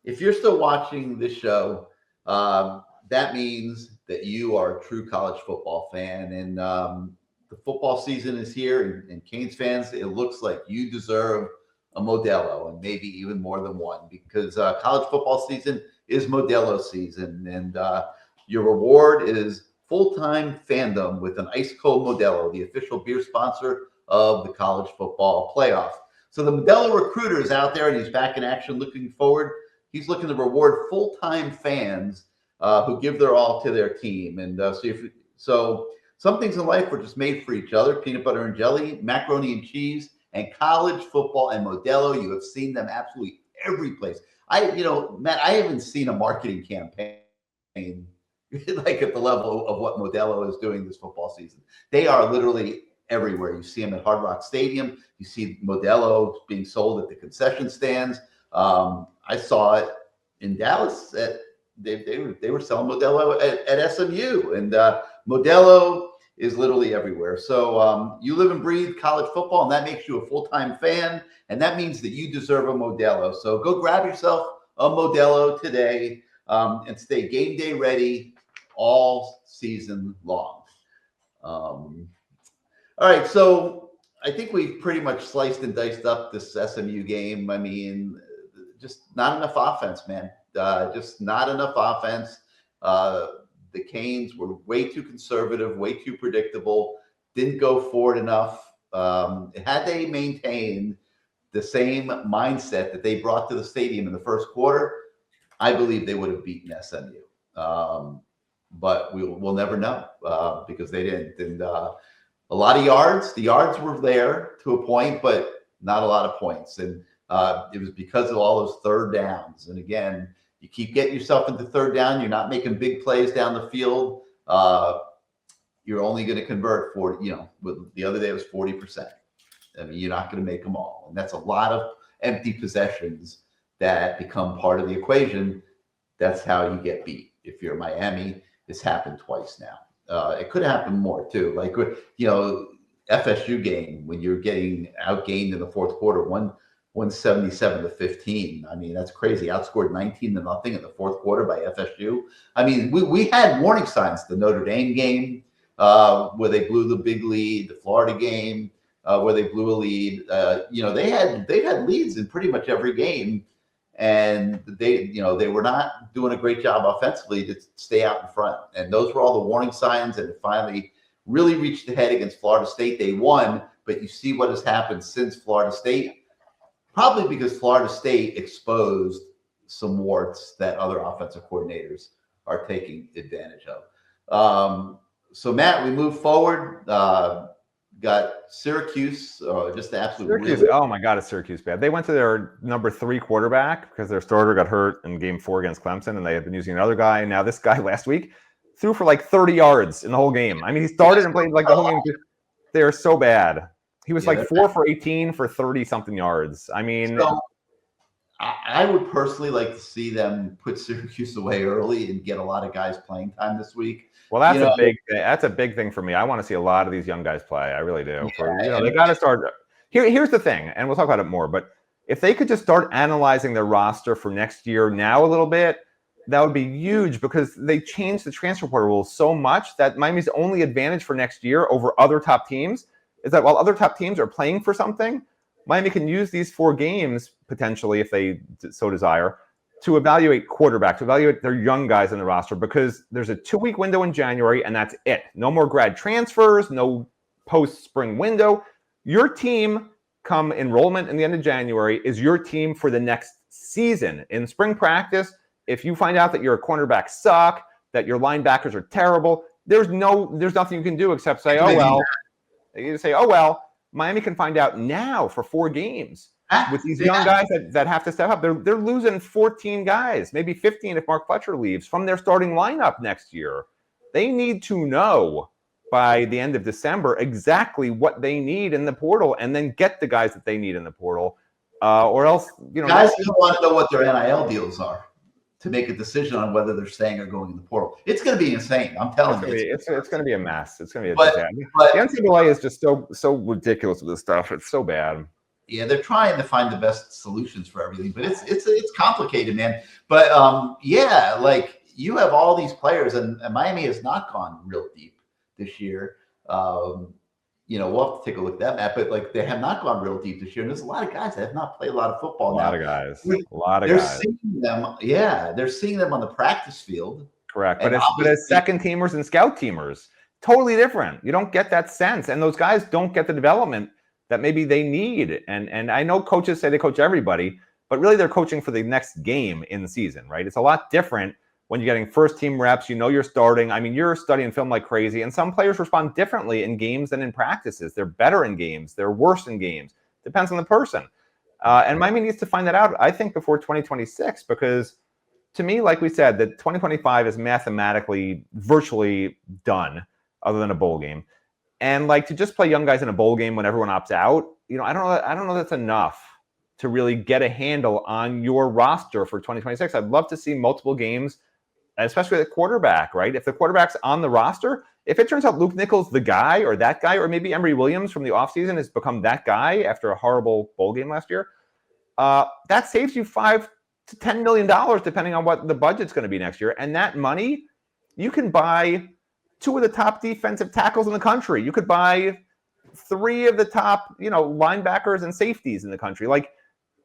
If you're still watching this show, that means that you are a true college football fan. And the football season is here. And Canes fans, it looks like you deserve a Modelo, and maybe even more than one, because college football season is Modelo season. And your reward is full-time fandom with an ice-cold Modelo, the official beer sponsor of the college football playoff. So the Modelo recruiter is out there, and he's back in action looking forward. He's looking to reward full-time fans who give their all to their team. And so some things in life were just made for each other: peanut butter and jelly, macaroni and cheese, and college football and Modelo. You have seen them absolutely every place. Matt, I haven't seen a marketing campaign like at the level of what Modelo is doing this football season. They are literally everywhere. You see them at Hard Rock Stadium. You see Modelo being sold at the concession stands. I saw it in Dallas. They were selling Modelo at SMU, and Modelo is literally everywhere. So you live and breathe college football, and that makes you a full-time fan, and that means that you deserve a Modelo. So go grab yourself a Modelo today and stay game day ready all season long. All right, so I think we've pretty much sliced and diced up this SMU game. I mean, just not enough offense, man. Just not enough offense. The Canes were way too conservative, way too predictable, didn't go forward enough. Had they maintained the same mindset that they brought to the stadium in the first quarter, I believe they would have beaten SMU. But we'll never know because they didn't. And a lot of yards. The yards were there to a point, but not a lot of points. And it was because of all those third downs. And again, you keep getting yourself into third down. You're not making big plays down the field. You're only going to convert 40. The other day it was 40%. I mean, you're not going to make them all, and that's a lot of empty possessions that become part of the equation. That's how you get beat. If you're Miami, it's happened twice now. It could happen more too. Like FSU game when you're getting outgained in the fourth quarter, 177-15. I mean, that's crazy. Outscored 19-0 in the fourth quarter by FSU. I mean, we had warning signs. The Notre Dame game where they blew the big lead, the Florida game where they blew a lead. They've had leads in pretty much every game, and they were not doing a great job offensively to stay out in front. And those were all the warning signs. And it finally really reached the head against Florida State. They won, but you see what has happened since Florida State. Probably because Florida State exposed some warts that other offensive coordinators are taking advantage of. So, Matt, we move forward. Got Syracuse, just the absolute. Syracuse, oh my God, is Syracuse bad? They went to their number 3 quarterback because their starter got hurt in game 4 against Clemson, and they had been using another guy. And now this guy last week threw for like 30 yards in the whole game. I mean, he started and played like the whole game. They are so bad. He was like 4 for 18 for 30-something yards. I mean, so I would personally like to see them put Syracuse away early and get a lot of guys playing time this week. Well, that's a big thing for me. I want to see a lot of these young guys play. I really do. They got to start. Here's the thing, and we'll talk about it more. But if they could just start analyzing their roster for next year now a little bit, that would be huge because they changed the transfer portal rules so much that Miami's only advantage for next year over other top teams is that while other top teams are playing for something, Miami can use these 4 games potentially, if they so desire, to evaluate quarterback, to evaluate their young guys in the roster, because there's a 2-week window in January, and that's it. No more grad transfers, no post-spring window. Your team, come enrollment in the end of January, is your team for the next season. In spring practice, If you find out that your cornerbacks suck, that your linebackers are terrible, there's nothing you can do except say, oh well. You say, oh well, Miami can find out now for 4 games with these young guys that have to step up. They're losing 14 guys, maybe 15 if Mark Fletcher leaves, from their starting lineup next year. They need to know by the end of December exactly what they need in the portal, and then get the guys that they need in the portal, or else guys don't want to know what their NIL deals are to make a decision on whether they're staying or going in the portal. It's going to be insane. I'm telling you. It's going to be a mess. It's going to be a disaster. The NCAA is just so ridiculous with this stuff. It's so bad. Yeah, they're trying to find the best solutions for everything, but it's complicated, man. But yeah, like you have all these players, and Miami has not gone real deep this year. We'll have to take a look at that, Matt. But like they have not gone real deep this year, and there's a lot of guys that have not played a lot of football. A lot of guys. Seeing them. Yeah, they're seeing them on the practice field. Correct, but as second teamers and scout teamers, totally different. You don't get that sense, and those guys don't get the development that maybe they need. And I know coaches say they coach everybody, but really they're coaching for the next game in the season, right? It's a lot different when you're getting first team reps. You're starting. I mean, you're studying film like crazy, and some players respond differently in games than in practices. They're better in games. They're worse in games. Depends on the person. And Miami needs to find that out, I think, before 2026, because to me, like we said, that 2025 is mathematically virtually done, other than a bowl game. And like to just play young guys in a bowl game when everyone opts out, I don't know that's enough to really get a handle on your roster for 2026. I'd love to see multiple games, especially at quarterback, right? If the quarterback's on the roster, if it turns out Luke Nichols the guy, or that guy, or maybe Emory Williams from the offseason has become that guy after a horrible bowl game last year, that saves you $5 to $10 million, depending on what the budget's going to be next year. And that money, you can buy 2 of the top defensive tackles in the country. You could buy 3 of the top, linebackers and safeties in the country. Like,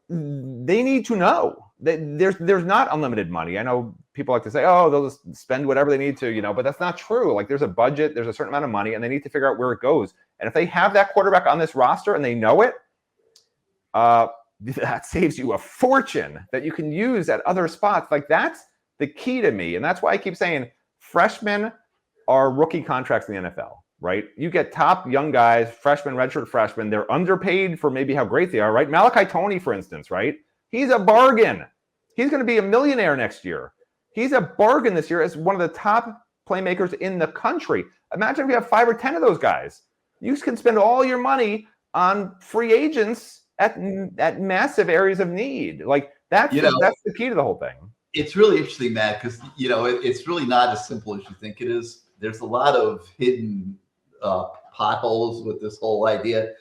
they need to know that there's not unlimited money. I know people like to say, oh, they'll just spend whatever they need to, but that's not true. Like, there's a budget, there's a certain amount of money, and they need to figure out where it goes. And if they have that quarterback on this roster and they know it, that saves you a fortune that you can use at other spots. Like, that's the key to me. And that's why I keep saying freshmen are rookie contracts in the NFL, right? You get top young guys, freshmen, redshirt freshmen. They're underpaid for maybe how great they are, right? Malachi Toney, for instance, right? He's a bargain. He's going to be a millionaire next year. He's a bargain this year as one of the top playmakers in the country. Imagine if you have 5 or 10 of those guys. You can spend all your money on free agents at massive areas of need. Like, that's the key to the whole thing. It's really interesting, Matt, because it's really not as simple as you think it is. There's a lot of hidden potholes with this whole idea.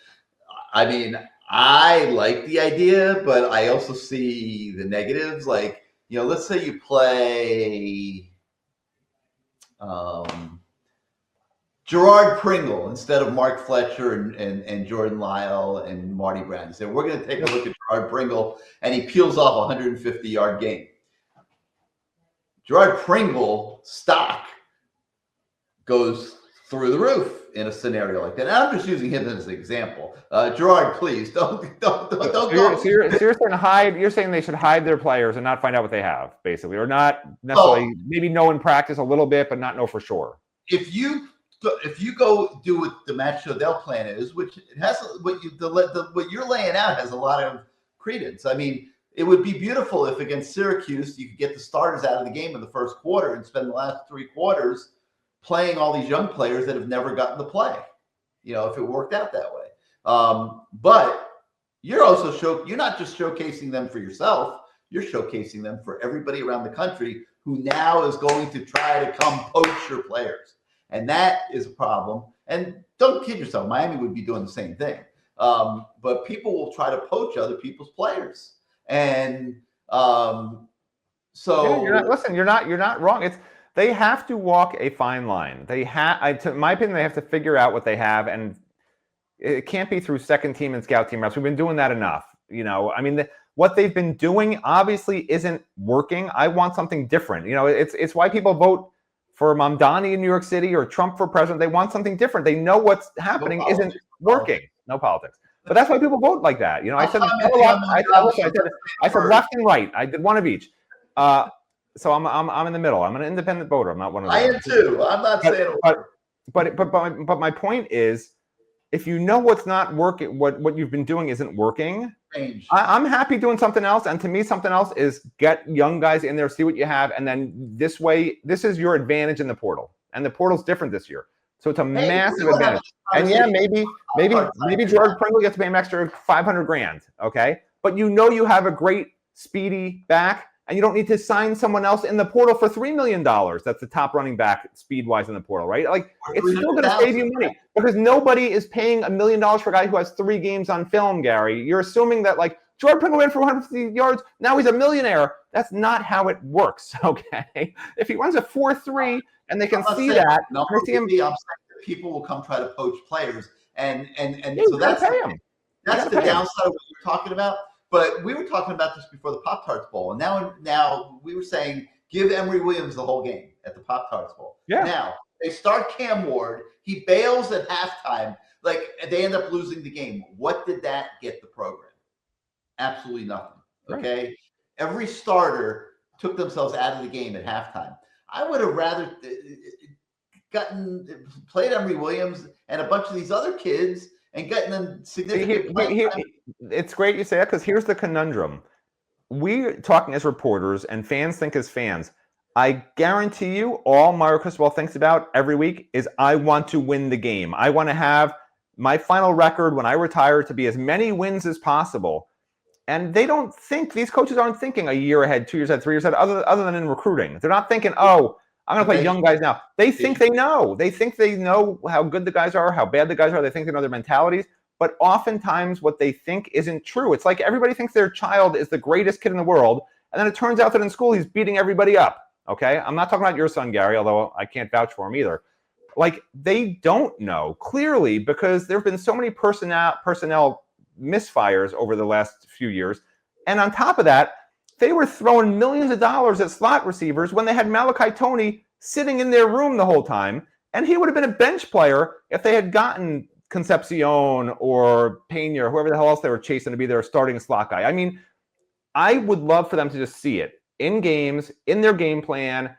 I mean, I like the idea, but I also see the negatives. Like, let's say you play Gerard Pringle instead of Mark Fletcher and Jordan Lyle and Marty Brown. You say, we're going to take a look at Gerard Pringle, and he peels off a 150-yard game. Gerard Pringle stock goes through the roof in a scenario like that. And I'm just using him as an example. Gerard, please don't go. So you're saying hide. You're saying they should hide their players and not find out what they have, basically, or not necessarily. Maybe know in practice a little bit, but not know for sure. If you go do what the Matt Shodell plan is, which it has what you're laying out has a lot of credence. I mean, it would be beautiful if against Syracuse you could get the starters out of the game in the first quarter and spend the last 3 quarters playing all these young players that have never gotten to play, if it worked out that way. But you're also you're not just showcasing them for yourself, you're showcasing them for everybody around the country who now is going to try to come poach your players. And that is a problem. And don't kid yourself, Miami would be doing the same thing. But people will try to poach other people's players. And so you're not wrong. They have to walk a fine line. In my opinion, they have to figure out what they have, and it can't be through second team and scout team reps. We've been doing that enough. I mean, what they've been doing obviously isn't working. I want something different. It's why people vote for Mamdani in New York City or Trump for president. They want something different. They know what's happening isn't working. No politics. But that's why people vote like that. I said left and right. I did one of each. So I'm in the middle. I'm an independent voter. I'm not one of those. I am too. I'm not saying a word. But my point is, if you know what's not working, what you've been doing isn't working, Change. I'm happy doing something else. And to me, something else is get young guys in there, see what you have, and then this way, this is your advantage in the portal. And the portal's different this year, so it's a massive advantage. And yeah, maybe George Pringle gets to pay him extra $500,000. Okay, but you know you have a great speedy back, and you don't need to sign someone else in the portal for $3 million. That's the top running back speed-wise in the portal, right? Like, it's still going to save you money because nobody is paying $1 million for a guy who has 3 games on film, Gary. You're assuming that, like, Jordan Pringle ran for 150 yards, now he's a millionaire. That's not how it works, okay? If he runs a 4.3 and they can see that, no, see him, people will come try to poach players, and so that's the downside of what you're talking about. But we were talking about this before the Pop-Tarts Bowl, and now we were saying give Emory Williams the whole game at the Pop-Tarts Bowl. Yeah. Now they start Cam Ward. He bails at halftime. Like, they end up losing the game. What did that get the program? Absolutely nothing. Okay. Right. Every starter took themselves out of the game at halftime. I would have rather played Emory Williams and a bunch of these other kids and gotten them significant play time. It's great you say that, because here's the conundrum. We're talking as reporters and fans think as fans. I guarantee you all Mario Cristobal thinks about every week is, I want to win the game. I want to have my final record when I retire to be as many wins as possible. And they don't think, these coaches aren't thinking a year ahead, 2 years ahead, 3 years ahead, other than in recruiting. They're not thinking, oh, I'm going to play young guys now. They think they know. They think they know how good the guys are, how bad the guys are. They think they know their mentalities. But oftentimes what they think isn't true. It's like everybody thinks their child is the greatest kid in the world. And then it turns out that in school he's beating everybody up. Okay? I'm not talking about your son, Gary, although I can't vouch for him either. Like, they don't know clearly, because there have been so many personnel misfires over the last few years. And on top of that, they were throwing millions of dollars at slot receivers when they had Malachi Toney sitting in their room the whole time. And he would have been a bench player if they had gotten Concepcion or Pena or whoever the hell else they were chasing to be their starting slot guy. I mean, I would love for them to just see it in games, in their game plan.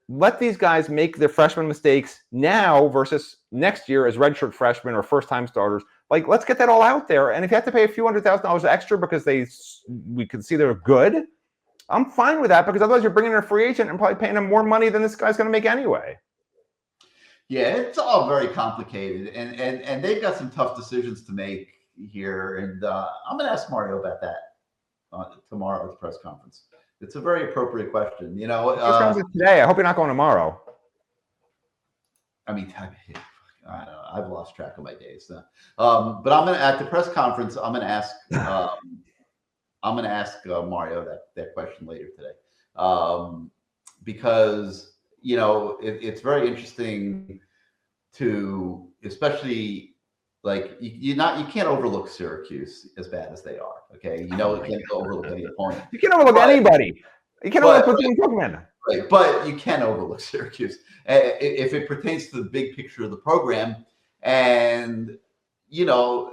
Let these guys make their freshman mistakes now versus next year as redshirt freshmen or first-time starters. Like, let's get that all out there. And if you have to pay a few $100,000 extra because we can see they're good, I'm fine with that, because otherwise you're bringing in a free agent and probably paying him more money than this guy's going to make anyway. Yeah, it's all very complicated, and they've got some tough decisions to make here. And I'm going to ask Mario about that tomorrow at the press conference. It's a very appropriate question. You know, today. I hope you're not going tomorrow. I mean, I don't know. I've lost track of my days now. But I'm going to, at the press conference, I'm going to ask Mario that question later today, because, you know, it's very interesting to, especially, like, you can't overlook Syracuse as bad as they are. Okay, you know, you can't overlook any opponent. You can't overlook anybody. You can't overlook Cookman. Right, but you can overlook Syracuse if it pertains to the big picture of the program. And, you know,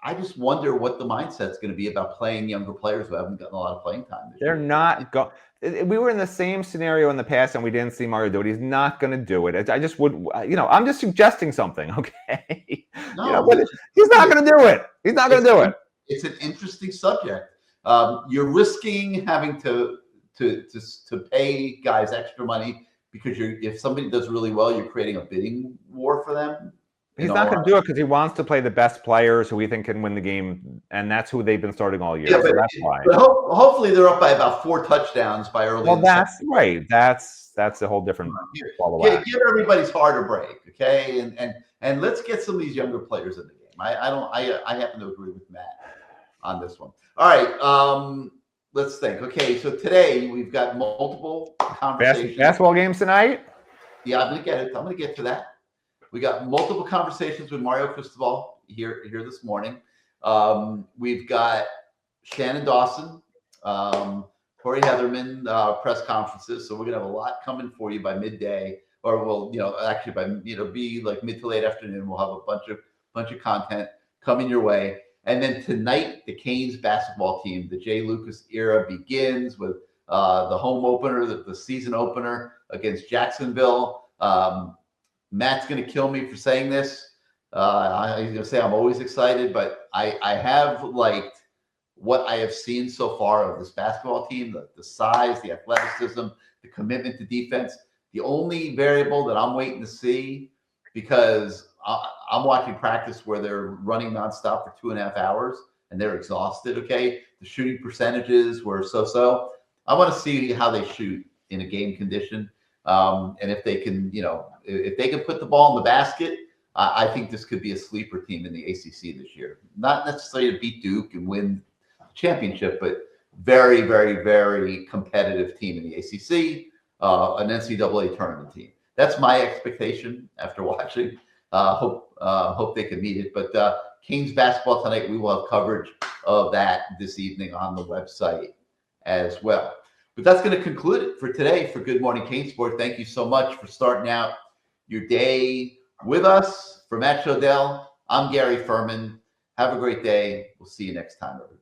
I just wonder what the mindset's going to be about playing younger players who haven't gotten a lot of playing time. They're not going. We were in the same scenario in the past, and we didn't see Mario do it. He's not going to do it. I just would, you know, I'm just suggesting something, okay? No, you know, but he's not going to do it. He's not going to do it. It's an interesting subject. You're risking having to pay guys extra money because if somebody does really well, you're creating a bidding war for them. He's not going to do it because he wants to play the best players who we think can win the game, and that's who they've been starting all year. Yeah, so that's why. But hopefully they're up by about 4 touchdowns by early. Well, that's right. That's a whole different ball of wax. Give everybody's heart a break, okay? And let's get some of these younger players in the game. I happen to agree with Matt on this one. All right. Let's think. Okay, so today we've got multiple conversations. Basketball games tonight? Yeah, I'm gonna get to that. We got multiple conversations with Mario Cristobal here this morning. We've got Shannon Dawson, Corey Heatherman press conferences. So we're gonna have a lot coming for you by midday, or actually by be like mid to late afternoon. We'll have a bunch of content coming your way. And then tonight, the Canes basketball team, the Jay Lucas era begins with the home opener, the season opener against Jacksonville. Matt's going to kill me for saying this. I'm going to say I'm always excited, but I have liked what I have seen so far of this basketball team, the size, the athleticism, the commitment to defense. The only variable that I'm waiting to see, because I'm watching practice where they're running nonstop for 2.5 hours and they're exhausted, okay? The shooting percentages were so-so. I want to see how they shoot in a game condition. And if they can, if they can put the ball in the basket, I think this could be a sleeper team in the ACC this year. Not necessarily to beat Duke and win the championship, but very, very, very competitive team in the ACC, an NCAA tournament team. That's my expectation after watching. Hope they can meet it. But Canes basketball tonight, we will have coverage of that this evening on the website as well. But that's going to conclude it for today for Good Morning CaneSport. Thank you so much for starting out your day with us. For Matt Shodell, I'm Gary Ferman. Have a great day. We'll see you next time, everybody.